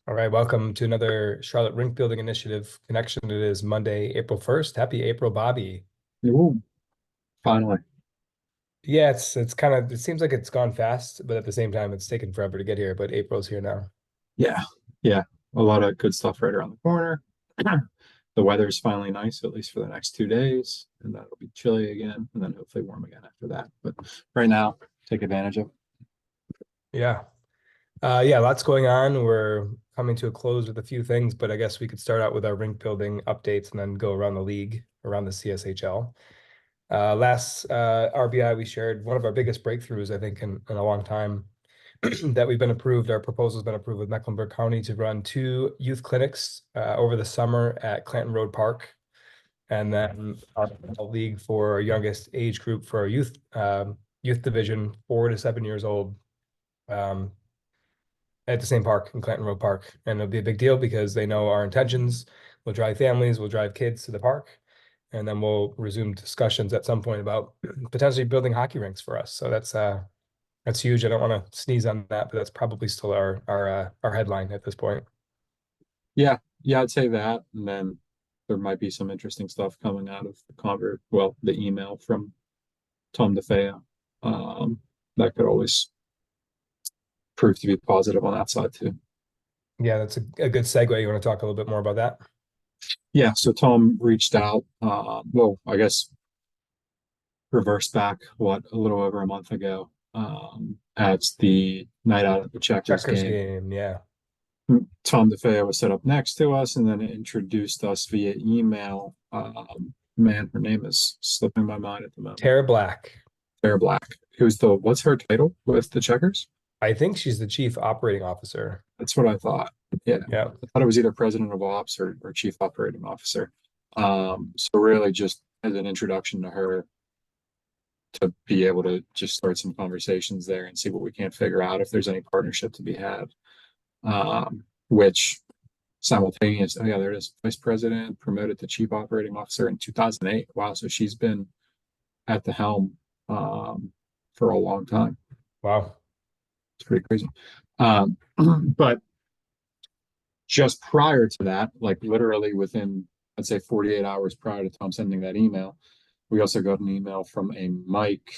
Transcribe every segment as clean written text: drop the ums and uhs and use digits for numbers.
All right, welcome to another Charlotte Rink Building Initiative connection. It is Monday, April 1st. Happy April, Bobby. Ooh, finally. Yeah, it's kind of it seems like it's gone fast, but at the same time it's taken forever to get here, but April's here now. Yeah. Yeah. A lot of good stuff right around the corner. The weather's finally nice, at least for the next 2 days, and then it'll be chilly again, and then hopefully warm again after that. But right now, take advantage of it. Yeah. Yeah, lots going on. We're coming to a close with a few things, but I guess we could start out with our rink building updates and then go around the league, around the CSHL. Last RBI, we shared one of our biggest breakthroughs, I think, in a long time that we've been approved. Our proposal's been approved with Mecklenburg County to run two youth clinics over the summer at Clanton Road Park. And then our league for our youngest age group for our youth division, 4 to 7 years old, um, at the same park in Clanton Road Park. And it'll be a big deal because they know our intentions. We'll drive families, we'll drive kids to the park, and then we'll resume discussions at some point about potentially building hockey rinks for us. So that's huge. I don't want to sneeze on that, but that's probably still our headline at this point. Yeah. Yeah, I'd say that. And then there might be some interesting stuff coming out of the email from Tom DeFeo. That could always prove to be positive on that side too. Yeah, that's a good segue. You want to talk a little bit more about that? Yeah, so Tom reached out, I guess reverse back a little over a month ago, at the night out at the Checkers Checkers game. game, yeah. Tom DeFeo was set up next to us and then introduced us via email. Man, her name is slipping my mind at the moment. Tara Black. Tera Black. What's her title with the Checkers? I think she's the chief operating officer. That's what I thought. Yeah, Yeah. I thought it was either president of ops or chief operating officer. So really just as an introduction to her, to be able to just start some conversations there and see what we can't figure out if there's any partnership to be had. Which simultaneous, oh yeah, there it is. Vice president promoted to chief operating officer in 2008. Wow, so she's been at the helm for a long time. Wow. It's pretty crazy. Um, but just prior to that, like literally within, I'd say 48 hours prior to Tom sending that email, we also got an email from a Mike,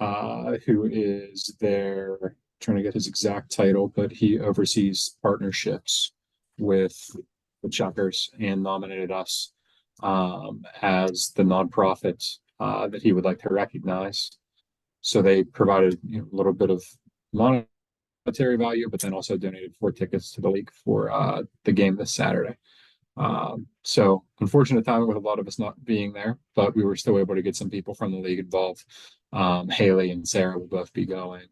who is there, trying to get his exact title, but he oversees partnerships with the Checkers and nominated us as the nonprofit that he would like to recognize. So they provided a little bit of monetary value, but then also donated 4 tickets to the league for the game this Saturday. So unfortunate timing with a lot of us not being there, but we were still able to get some people from the league involved. Haley and Sarah will both be going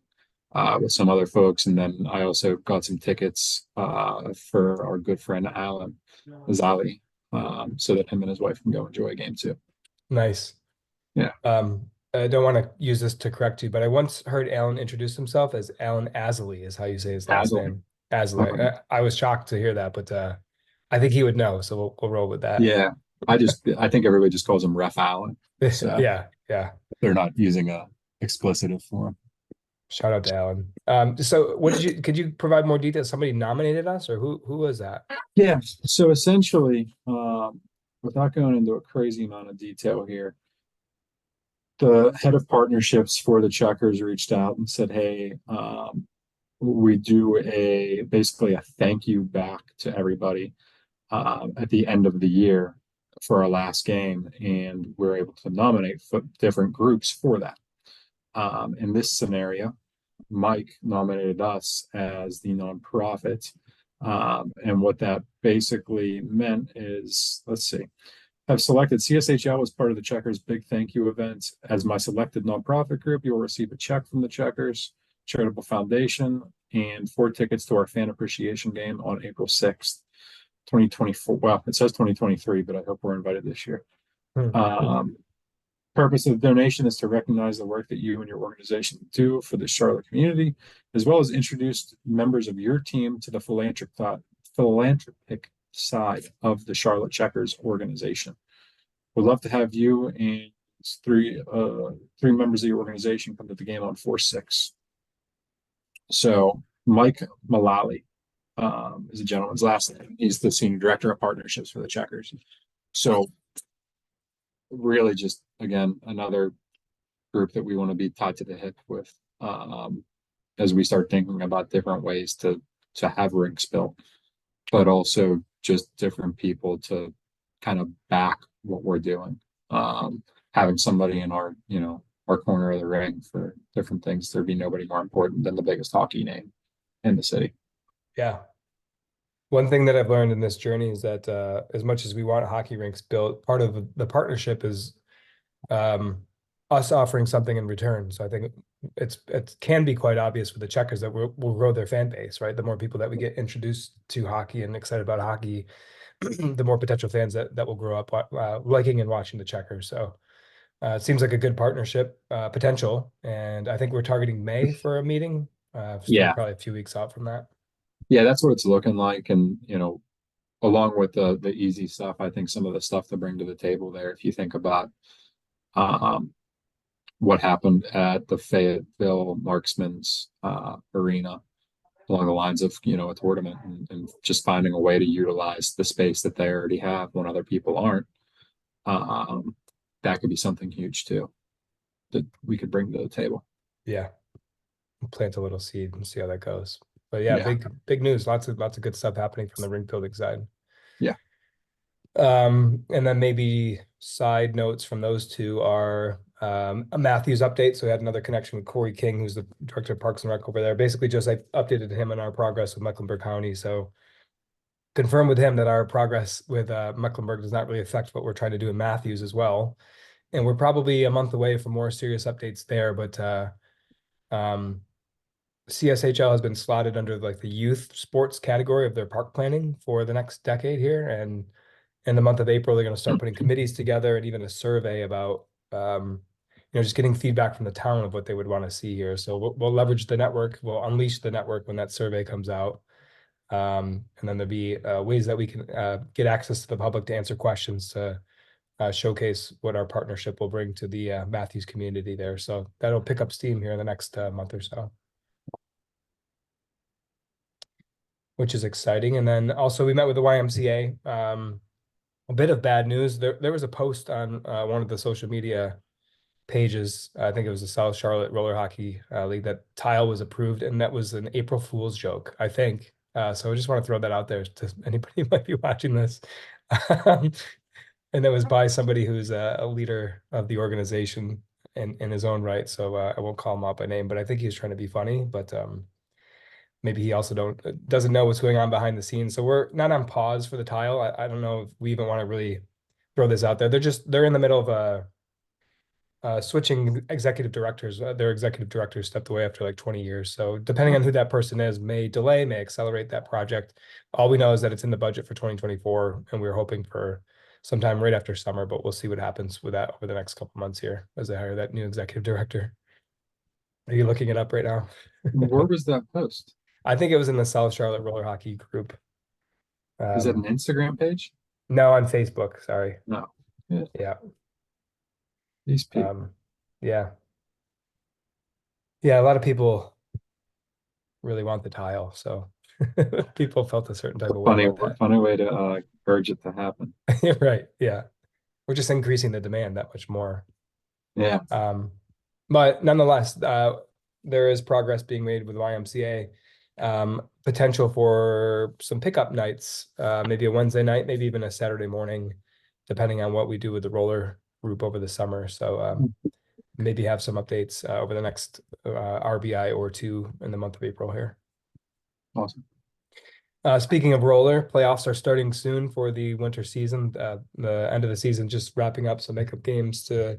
with some other folks. And then I also got some tickets for our good friend Alan Zali, so that him and his wife can go enjoy a game too. Nice. Yeah. I don't want to use this to correct you, but I once heard Alan introduce himself as Alan Asley is how you say his last Asley. name. Asley. I was shocked to hear that, but I think he would know, so we'll roll with that. Yeah. I think everybody just calls him Ref Allen. So Yeah, yeah. they're not using a explicitive for him. Shout out to Alan. So could you provide more details? Somebody nominated us or who was that? Yeah. So essentially, without going into a crazy amount of detail here, the head of partnerships for the Checkers reached out and said, "Hey, we do basically a thank you back to everybody at the end of the year for our last game, and we're able to nominate different groups for that. In this scenario, Mike nominated us as the nonprofit, and what that basically meant is, let's see." Have selected CSHL as part of the Checkers big thank you event. As my selected nonprofit group, you will receive a check from the Checkers Charitable Foundation and 4 tickets to our fan appreciation game on April 6th, 2024. Well, it says 2023, but I hope we're invited this year. Purpose of the donation is to recognize the work that you and your organization do for the Charlotte community, as well as introduce members of your team to the philanthropic side of the Charlotte Checkers organization. We'd love to have you and three members of your organization come to the game on 4/6. So Mike Mullally is a gentleman's last name. He's the senior director of partnerships for the Checkers. So really just, again, another group that we want to be tied to the hip with, as we start thinking about different ways to have rinks built, but also just different people to kind of back what we're doing. Having somebody in our, our corner of the ring for different things, there'd be nobody more important than the biggest hockey name in the city. Yeah. One thing that I've learned in this journey is that as much as we want hockey rinks built, part of the partnership is us offering something in return. So I think it can be quite obvious for the Checkers that we'll grow their fan base, right? The more people that we get introduced to hockey and excited about hockey, the more potential fans that will grow up liking and watching the Checkers. So it seems like a good partnership potential, and I think we're targeting May for a meeting. Still Yeah. probably a few weeks out from that. Yeah, that's what it's looking like. And, along with the easy stuff, I think some of the stuff to bring to the table there, if you think about what happened at the Fayetteville Marksman's arena, along the lines of, a tournament and just finding a way to utilize the space that they already have when other people aren't. That could be something huge too that we could bring to the table. Yeah, plant a little seed and see how that goes. But yeah, Yeah. big news. Lots of good stuff happening from the rink building side. Yeah. And then maybe side notes from those two are a Matthews update. So we had another connection with Corey King, who's the director of Parks and Rec over there. Basically, just I updated him on our progress with Mecklenburg County. So confirm with him that our progress with Mecklenburg does not really affect what we're trying to do in Matthews as well. And we're probably a month away from more serious updates there, but CSHL has been slotted under like the youth sports category of their park planning for the next decade here. And in the month of April, they're going to start putting committees together and even a survey about, just getting feedback from the town of what they would want to see here. So we'll leverage the network. We'll unleash the network when that survey comes out. And then there'll be ways that we can get access to the public to answer questions to showcase what our partnership will bring to the Matthews community there. So that'll pick up steam here in the next month or so, which is exciting. And then also we met with the YMCA. A bit of bad news. There was a post on one of the social media pages. I think it was the South Charlotte Roller Hockey League that tile was approved, and that was an April Fool's joke, I think. So I just want to throw that out there to anybody who might be watching this. And that was by somebody who's a leader of the organization in his own right. So I won't call him out by name, but I think he was trying to be funny. But maybe he also doesn't know what's going on behind the scenes. So we're not on pause for the tile. I don't know if we even want to really throw this out there. They're in the middle of switching executive directors. Their executive director stepped away after like 20 years. So depending on who that person is, may delay, may accelerate that project. All we know is that it's in the budget for 2024, and we're hoping for sometime right after summer, but we'll see what happens with that over the next couple months here as they hire that new executive director. Are you looking it up right now? Where was that post? I think it was in the South Charlotte Roller Hockey group. Is that an Instagram page? No, on Facebook. Sorry. No. Yeah. Yeah. These people. Yeah. Yeah, a lot of people really want the tile, so people felt a certain type of way about that. Funny way to urge it to happen. Right. Yeah. We're just increasing the demand that much more. Yeah. But nonetheless, there is progress being made with YMCA. Potential for some pickup nights, maybe a Wednesday night, maybe even a Saturday morning, depending on what we do with the roller group over the summer. So maybe have some updates over the next RBI or two in the month of April here. Awesome. Speaking of roller, playoffs are starting soon for the winter season. The end of the season just wrapping up some makeup games to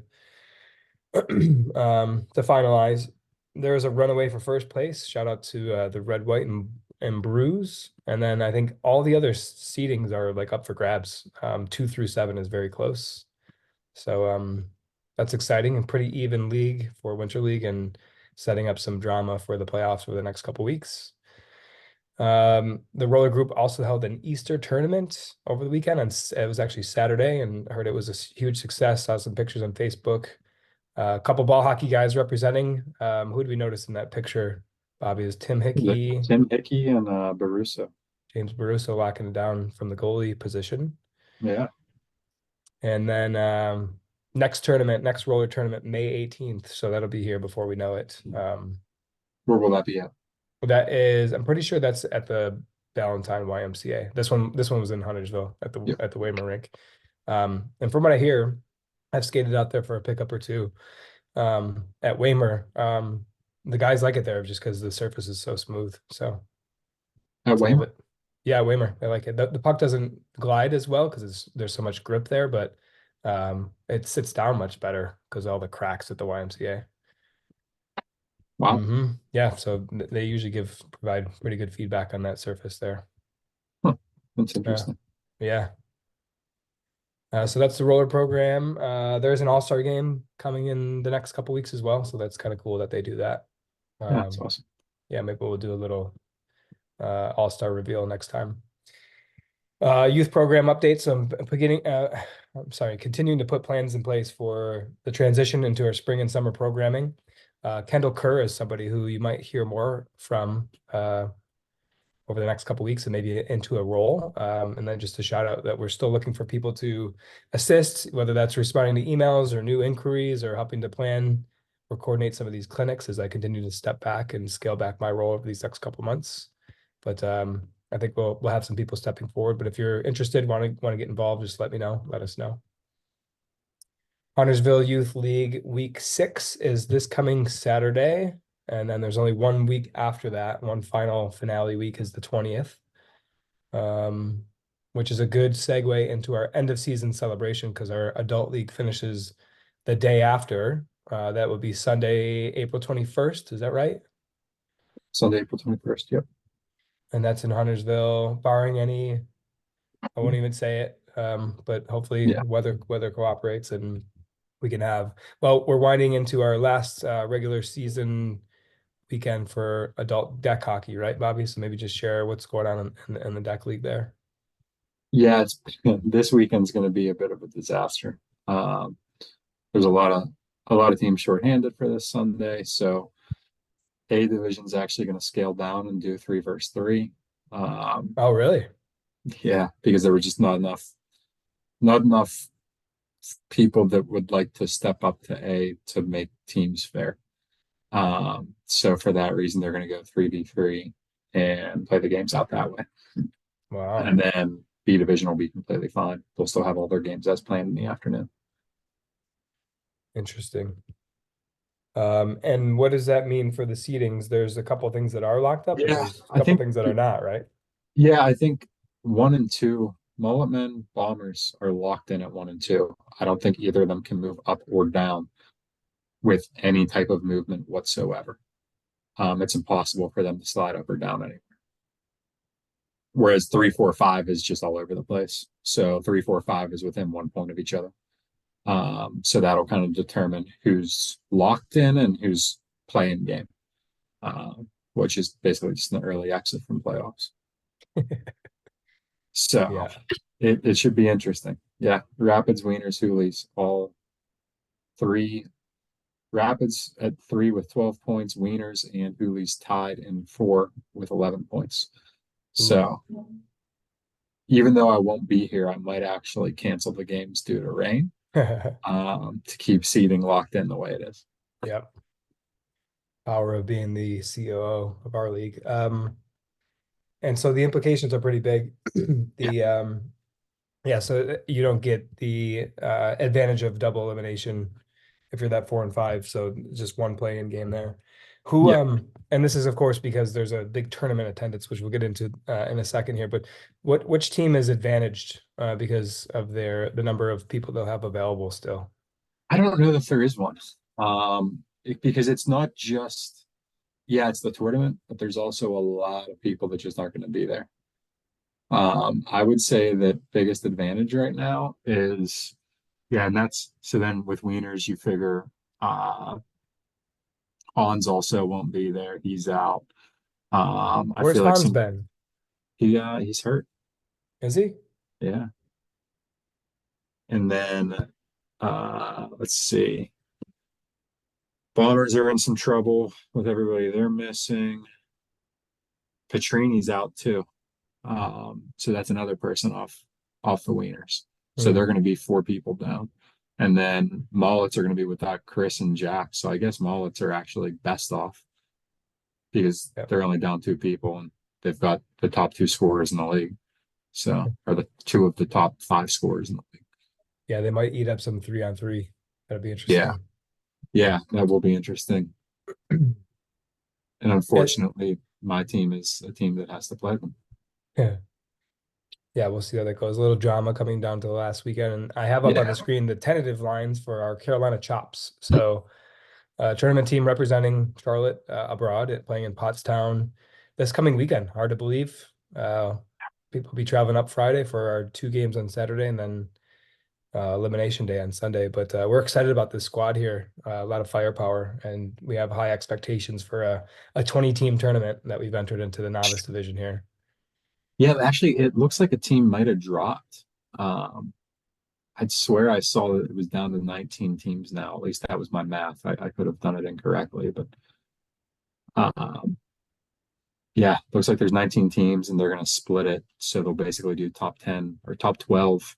finalize. There is a runaway for first place. Shout out to the red, white, and Brews. And then I think all the other seedings are like up for grabs. 2 through 7 is very close. So that's exciting and pretty even league for Winter League and setting up some drama for the playoffs over the next couple weeks. The roller group also held an Easter tournament over the weekend, and it was actually Saturday, and I heard it was a huge success. Saw some pictures on Facebook. A couple ball hockey guys representing. Who did we notice in that picture, Bobby? Is Tim Hickey? Tim Hickey and Baruso. James Baruso locking it down from the goalie position. Yeah. And then next roller tournament, May 18th. So that'll be here before we know it. Where will that be at? That is, I'm pretty sure that's at the Ballantyne YMCA. This one was in Huntersville at the Yep. Rink. And from what I hear, I've skated out there for a pickup or two. At Waymer, the guys like it there just because the surface is so smooth. So At it's a little Wayne? bit, yeah, Waymer. I like it. The puck doesn't glide as well because there's so much grip there, but it sits down much better because all the cracks at the YMCA. Wow. Yeah, so they usually provide pretty good feedback on that surface there. Huh. That's Yeah, interesting. yeah. So that's the roller program. There's an all-star game coming in the next couple weeks as well, so that's kind of cool that they do that. Yeah, that's Um, awesome. yeah, maybe we'll do a little all-star reveal next time. Youth program updates. I'm sorry, continuing to put plans in place for the transition into our spring and summer programming. Kendall Kerr is somebody who you might hear more from over the next couple weeks and maybe into a role. And then just a shout out that we're still looking for people to assist, whether that's responding to emails or new inquiries or helping to plan or coordinate some of these clinics as I continue to step back and scale back my role over these next couple months. But I think we'll have some people stepping forward. But if you're interested, want to get involved, just let me know. Let us know. Huntersville Youth League Week 6 is this coming Saturday. And then there's only 1 week after that. One final finale week is the 20th, which is a good segue into our end of season celebration because our adult league finishes the day after. That would be Sunday, April 21st. Is that right? Sunday, April 21st. Yep. And that's in Huntersville, barring any, I won't even say it, but hopefully Yeah. weather cooperates and we can have, well, we're winding into our last regular season weekend for adult deck hockey, right, Bobby? So maybe just share what's going on in the deck league there. Yeah, it's this weekend's going to be a bit of a disaster. Um, there's a lot of teams shorthanded for this Sunday, so A division's actually going to scale down and do 3 versus 3. Oh, really? Yeah, because there were just not enough people that would like to step up to A to make teams fair. So for that reason, they're going to go 3v3 and play the games out that way. Wow. And then B division will be completely fine. They'll still have all their games as planned in the afternoon. Interesting. And what does that mean for the seedings? There's a couple things that are locked up and Yeah, there's a I couple think things that are not, right? yeah, I think 1 and 2, Mulletmen Bombers are locked in at 1 and 2. I don't think either of them can move up or down with any type of movement whatsoever. It's impossible for them to slide up or down anywhere. Whereas 3, 4, 5 is just all over the place. So 3, 4, 5 is within 1 point of each other. So that'll kind of determine who's locked in and who's playing game, which is basically just an early exit from playoffs. So Yeah. it should be interesting. Yeah, Rapids, Wieners, Hoolies, all three. Rapids at 3 with 12 points, Wieners and Hoolies tied in 4 with 11 points. Ooh. So even though I won't be here, I might actually cancel the games due to rain, to keep seating locked in the way it is. Yep. Power of being the COO of our league. And so the implications are pretty big. Yeah. The yeah, so you don't get the advantage of double elimination if you're that 4 and 5. So just one play-in game there. Who Yeah. And this is of course because there's a big tournament attendance, which we'll get into in a second here. But which team is advantaged because of the number of people they'll have available still? I don't know if there is one. Because it's not just, yeah, it's the tournament, but there's also a lot of people that just aren't going to be there. I would say that biggest advantage right now is, yeah, and that's so then with Wieners, you figure Hans also won't be there. He's out. I Where's feel like Hans been? he's hurt. Is he? Yeah. And then let's see. Bombers are in some trouble with everybody they're missing. Petrini's out too. So that's another person off the wieners. So they're Hmm. going to be 4 people down. And then mullets are going to be without Chris and Jack. So I guess mullets are actually best off because Yep. they're only down 2 people and they've got the top 2 scorers in the league. So, or the 2 of the top 5 scorers in the league. Yeah, they might eat up some 3-on-3. That'd be Yeah. interesting. Yeah. That will be interesting. And It, unfortunately, my team is a team that has to play them. yeah. Yeah, we'll see how that goes. A little drama coming down to the last weekend. And I have up on Yeah. the screen the tentative lines for our Carolina Chops. So, tournament team representing Charlotte abroad, playing in Pottstown this coming weekend. Hard to believe. Uh, People will be traveling up Friday for our 2 games on Saturday and then elimination day on Sunday. But we're excited about this squad here. A lot of firepower, and we have high expectations for a 20-team tournament that we've entered into the novice division here. Yeah. Actually, it looks like a team might have dropped. Um, I'd swear I saw that it was down to 19 teams now. At least that was my math. I could have done it incorrectly, but um, yeah, looks like there's 19 teams and they're going to split it. So they'll basically do top 10 or top 12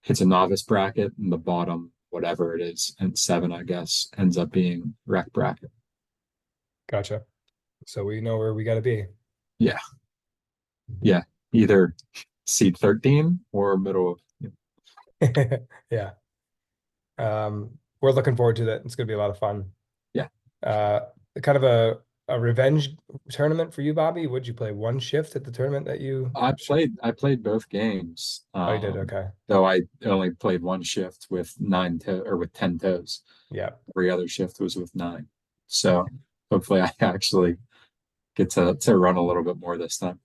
hits a novice bracket and the bottom, whatever it is, and 7, I guess, ends up being rec bracket. Gotcha. So we know where we got to be. Yeah. Yeah. Either seed 13 or middle of, Yeah. We're looking forward to that. It's going to be a lot of fun. yeah. Uh, Kind of a revenge tournament for you, Bobby. Would you play one shift at the tournament that you? I played both games. Oh, you did. Okay. Though I only played one shift with 9 toe or with 10 toes. Yeah. Every other shift was with 9. So hopefully I actually get to run a little bit more this time.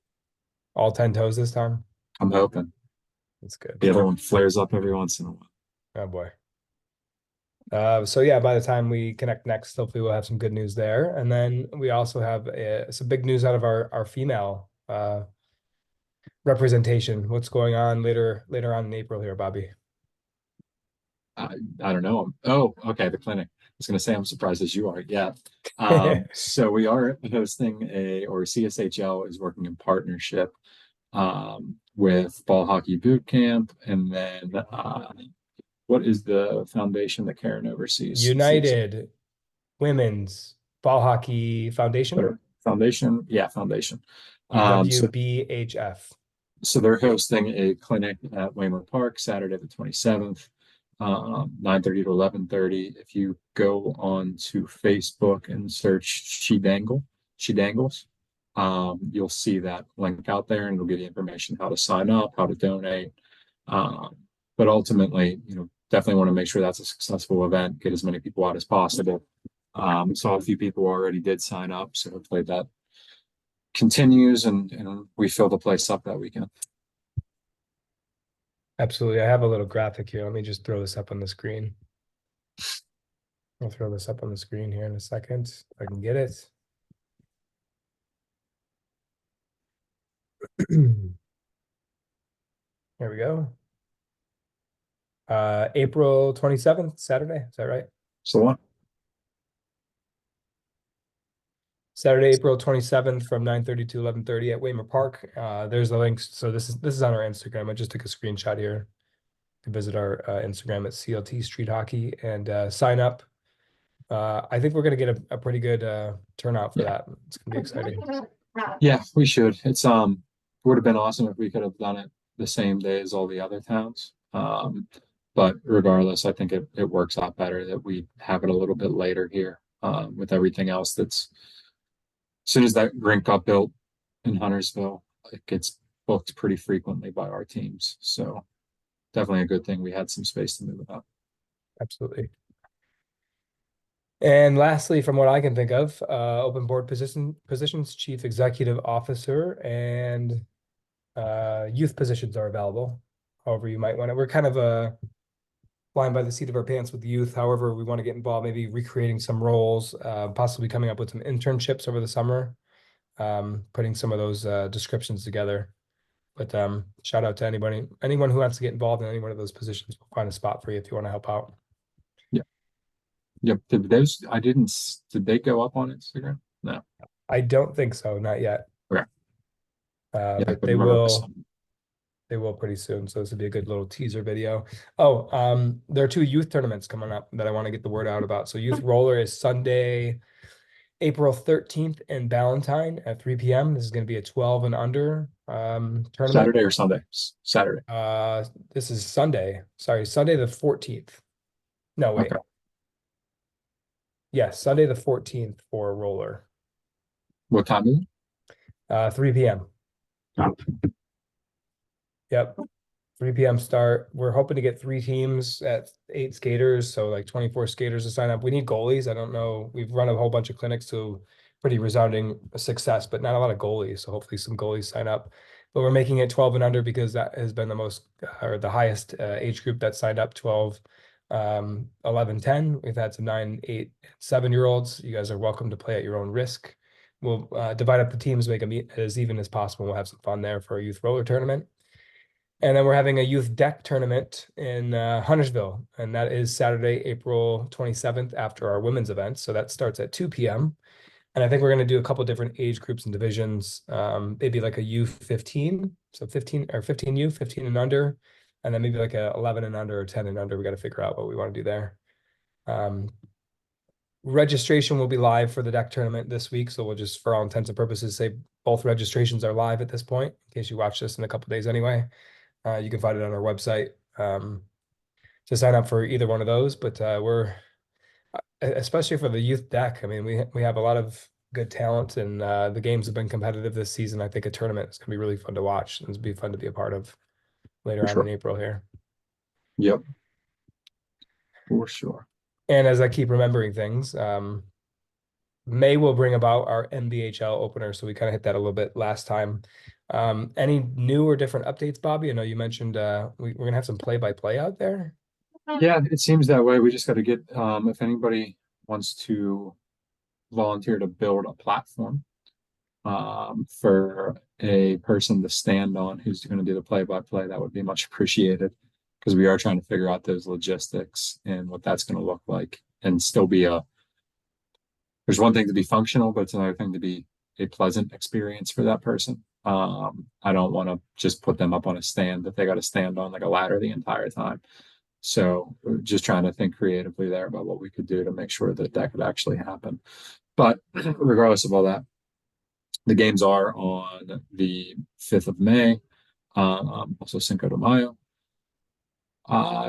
All 10 toes this time. I'm hoping That's good. the other one flares up every once in a while. Oh boy. So yeah, by the time we connect next, hopefully we'll have some good news there. And then we also have some big news out of our female representation. What's going on later on in April here, Bobby? I don't know. Oh, okay. The clinic. I was going to say I'm surprised as you are. Yeah. So we are hosting or CSHL is working in partnership with Ball Hockey Boot Camp, and then what is the foundation that Karen oversees? United Women's Ball Hockey Foundation, Foundation, yeah, foundation. So UWBHF. so they're hosting a clinic at YMCA Park Saturday the 27th, 9:30 to 11:30. If you go on to Facebook and search She Dangles, you'll see that link out there and it'll give you information how to sign up, how to donate. Um, but ultimately, definitely want to make sure that's a successful event, get as many people out as possible. Saw a few people already did sign up, so hopefully that continues and we fill the place up that weekend. Absolutely. I have a little graphic here. Let me just throw this up on the screen. I'll throw this up on the screen here in a second if I can get it. There we go. April 27th, Saturday. Is that right? So what? Saturday, April 27th from 9:30 to 11:30 at Waymer Park. There's the links. So this is on our Instagram. I just took a screenshot here to visit our Instagram at CLT Street Hockey and sign up. I think we're gonna get a pretty good turnout for Yeah. that. It's gonna be exciting. Yeah, we should. It's would have been awesome if we could have done it the same day as all the other towns. But regardless, I think it works out better that we have it a little bit later here. With everything else that's as soon as that rink got built in Huntersville, it gets booked pretty frequently by our teams. So definitely a good thing we had some space to move it up. Absolutely. And lastly, from what I can think of, open board positions, chief executive officer, and youth positions are available. However, you might want to. We're kind of flying by the seat of our pants with youth. However, we want to get involved, maybe recreating some roles, possibly coming up with some internships over the summer, putting some of those descriptions together. But shout out to anyone who wants to get involved in any one of those positions. We'll find a spot for you if you want to help out. Yeah. Yep. Did they go up on Instagram? No. I don't think so, not yet. Okay. Yeah, I But couldn't remember myself. they will pretty soon. So this would be a good little teaser video. Oh, there are two youth tournaments coming up that I want to get the word out about. So Youth Roller is Sunday, April 13th in Ballantyne at 3 p.m. This is going to be a 12 and under tournament. Saturday or Sunday? Saturday. Uh, this is Sunday. Sorry, Sunday the 14th. No, wait. Okay. Yes, Sunday the 14th for roller. What time is it? 3 p.m. Yep. 3 p.m. start. We're hoping to get three teams at 8 skaters, so like 24 skaters to sign up. We need goalies. I don't know. We've run a whole bunch of clinics to pretty resounding success, but not a lot of goalies. So hopefully some goalies sign up. But we're making it 12 and under because that has been the most or the highest age group that signed up, 12, 11, 10. We've had some 9, 8, 7-year-olds. You guys are welcome to play at your own risk. We'll divide up the teams, make them as even as possible. We'll have some fun there for a youth roller tournament. And then we're having a youth deck tournament in Huntersville, and that is Saturday, April 27th after our women's event. So that starts at 2 p.m. And I think we're going to do a couple different age groups and divisions, maybe like a U15, so 15 or 15U, 15 and under, and then maybe like a 11 and under or 10 and under. We got to figure out what we want to do there. Registration will be live for the deck tournament this week, so we'll just, for all intents and purposes, say both registrations are live at this point, in case you watch this in a couple days anyway. You can find it on our website to sign up for either one of those. But we're, especially for the youth deck, I mean, we have a lot of good talent, and the games have been competitive this season. I think a tournament is going to be really fun to watch, and it's be fun to be a part of later For on sure. in April here. Yep. For sure. And as I keep remembering things, May will bring about our NBHL opener. So we kind of hit that a little bit last time. Any new or different updates, Bobby? I know you mentioned we're gonna have some play-by-play out there. Yeah, it seems that way. We just got to get, if anybody wants to volunteer to build a platform for a person to stand on who's going to do the play-by-play, that would be much appreciated, because we are trying to figure out those logistics and what that's going to look like, and still be there's one thing to be functional, but it's another thing to be a pleasant experience for that person. I don't want to just put them up on a stand that they got to stand on like a ladder the entire time. So we're just trying to think creatively there about what we could do to make sure that that could actually happen. But regardless of all that, the games are on the 5th of May, also Cinco de Mayo.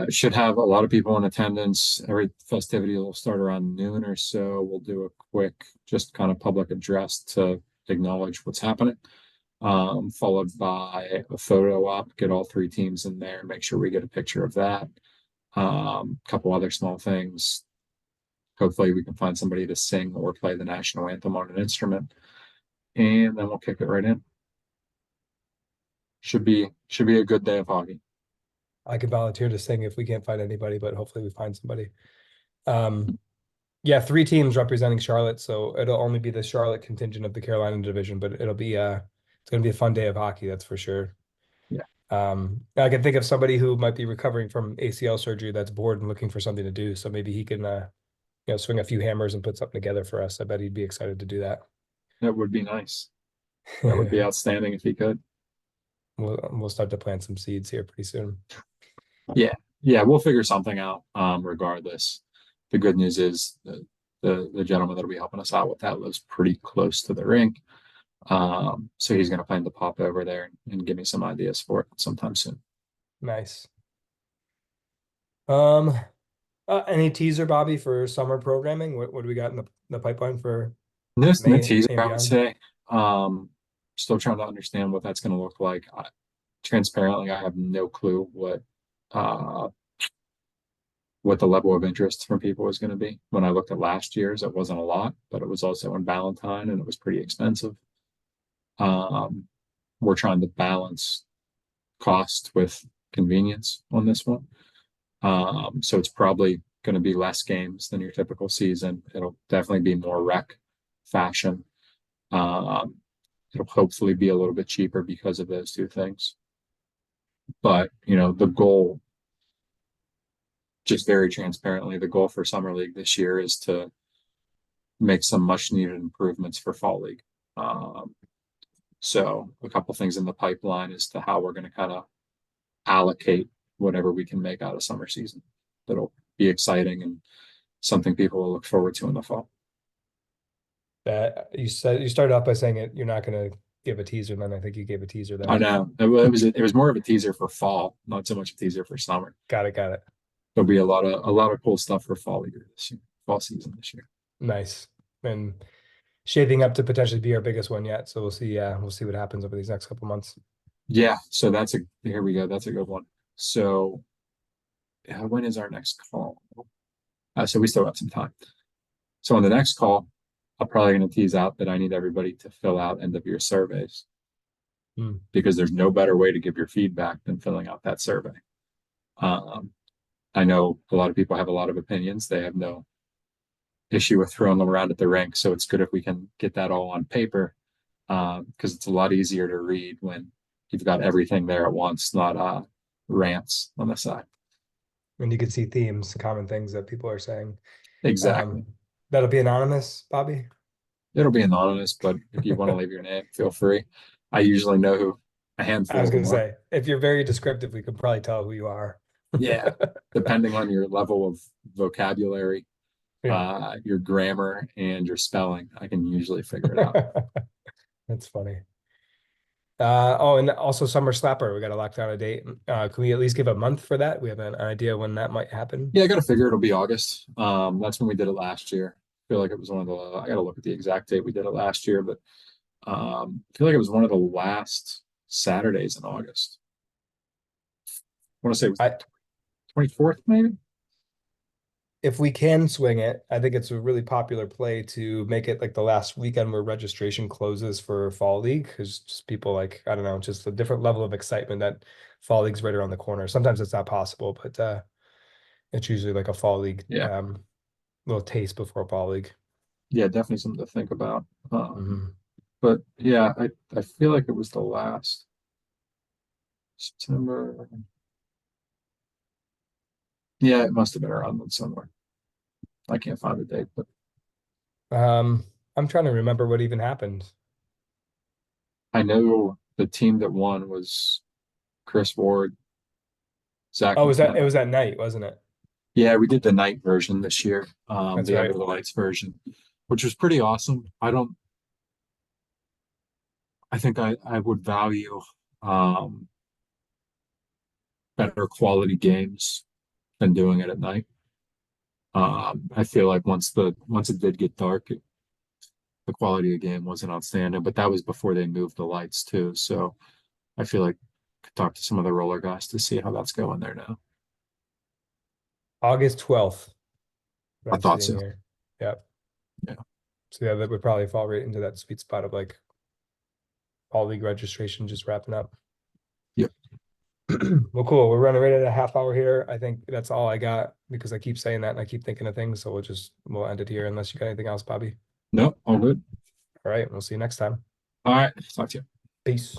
Should have a lot of people in attendance. Every festivity will start around noon or so. We'll do a quick, just kind of public address to acknowledge what's happening, followed by a photo op, get all three teams in there, make sure we get a picture of that. Couple other small things. Hopefully we can find somebody to sing or play the national anthem on an instrument, and then we'll kick it right in. Should be a good day of hockey. I could volunteer to sing if we can't find anybody, but hopefully we find somebody. Yeah, three teams representing Charlotte, so it'll only be the Charlotte contingent of the Carolina division, but it'll be it's gonna be a fun day of hockey, that's for sure. Yeah. I can think of somebody who might be recovering from ACL surgery that's bored and looking for something to do. So maybe he can swing a few hammers and put something together for us. I bet he'd be excited to do that. That would be nice. That would be outstanding if he could. We'll start to plant some seeds here pretty soon. Yeah, we'll figure something out. Regardless, the good news is the gentleman that'll be helping us out with that lives pretty close to the rink, so he's going to plan to pop over there and give me some ideas for it sometime soon. Nice. Any teaser, Bobby, for summer programming? What do we got in the pipeline for No May teaser, and I would beyond? say. Still trying to understand what that's going to look like. Transparently, I have no clue what the level of interest from people is going to be. When I looked at last year's, it wasn't a lot, but it was also in Valentine and it was pretty expensive. We're trying to balance cost with convenience on this one. So it's probably going to be less games than your typical season. It'll definitely be more rec fashion. It'll hopefully be a little bit cheaper because of those two things. But, the goal, just very transparently, the goal for Summer League this year is to make some much needed improvements for Fall League. So a couple things in the pipeline as to how we're going to kind of allocate whatever we can make out of summer season. That'll be exciting and something people will look forward to in the fall. That you said you started off by saying it, you're not gonna give a teaser, and then I think you gave a teaser I there. know it was more of a teaser for fall, not so much a teaser for summer. Got it, got it. There'll be a lot of cool stuff for fall season this year. Nice. And shaping up to potentially be our biggest one yet. So we'll see what happens over these next couple months. Yeah, so here we go. That's a good one. So when is our next call? So we still have some time. So on the next call, I'm probably going to tease out that I need everybody to fill out end of year surveys because there's no better way to give your feedback than filling out that survey. I know a lot of people have a lot of opinions. They have no issue with throwing them around at the rink. So it's good if we can get that all on paper because it's a lot easier to read when you've got everything there at once, not rants on the side. And you can see themes, common things that people are saying. Exactly. That'll be anonymous, Bobby. It'll be anonymous, but if you want to leave your name, feel free. I usually know who a handful I was of gonna them are. say, if you're very descriptive, we could probably tell who you are. Yeah, depending on your level of vocabulary, Yeah. your grammar, and your spelling, I can usually figure it out. That's funny. And also Summer Slapper, we got to lock down a date. Can we at least give a month for that? We have an idea when that might happen. Yeah, I got to figure it'll be August. That's when we did it last year. I feel like it was one of the. I got to look at the exact date we did it last year, but I feel like it was one of the last Saturdays in August. I want to say it was 24th, maybe. If we can swing it, I think it's a really popular play to make it like the last weekend where registration closes for Fall League, because just people like, I don't know, just a different level of excitement that Fall League's right around the corner. Sometimes it's not possible, but it's usually like a Fall League Yeah. little taste before Fall League. Yeah, definitely something to think about. Mhm. But yeah, I feel like it was the last September. Yeah, it must have been around then somewhere. I can't find the date, but I'm trying to remember what even happened. I know the team that won was Chris Ward, Zach Oh, it McKenna. was that night, wasn't it? Yeah, we did the night version this year, That's the right. under the lights version, which was pretty awesome. I think I would value um better quality games than doing it at night. I feel like once it did get dark, the quality of the game wasn't outstanding, but that was before they moved the lights too. So I feel like I could talk to some of the roller guys to see how that's going there now. August 12th. I I'm thought seeing so. here. Yep. Yeah. So yeah, that would probably fall right into that sweet spot of like Fall League registration just wrapping up. Yep. Well, cool. We're running right at a half hour here. I think that's all I got because I keep saying that and I keep thinking of things. So we'll end it here unless you got anything else, Bobby. No, all good. All right. We'll see you next time. All right. Talk to you. Peace.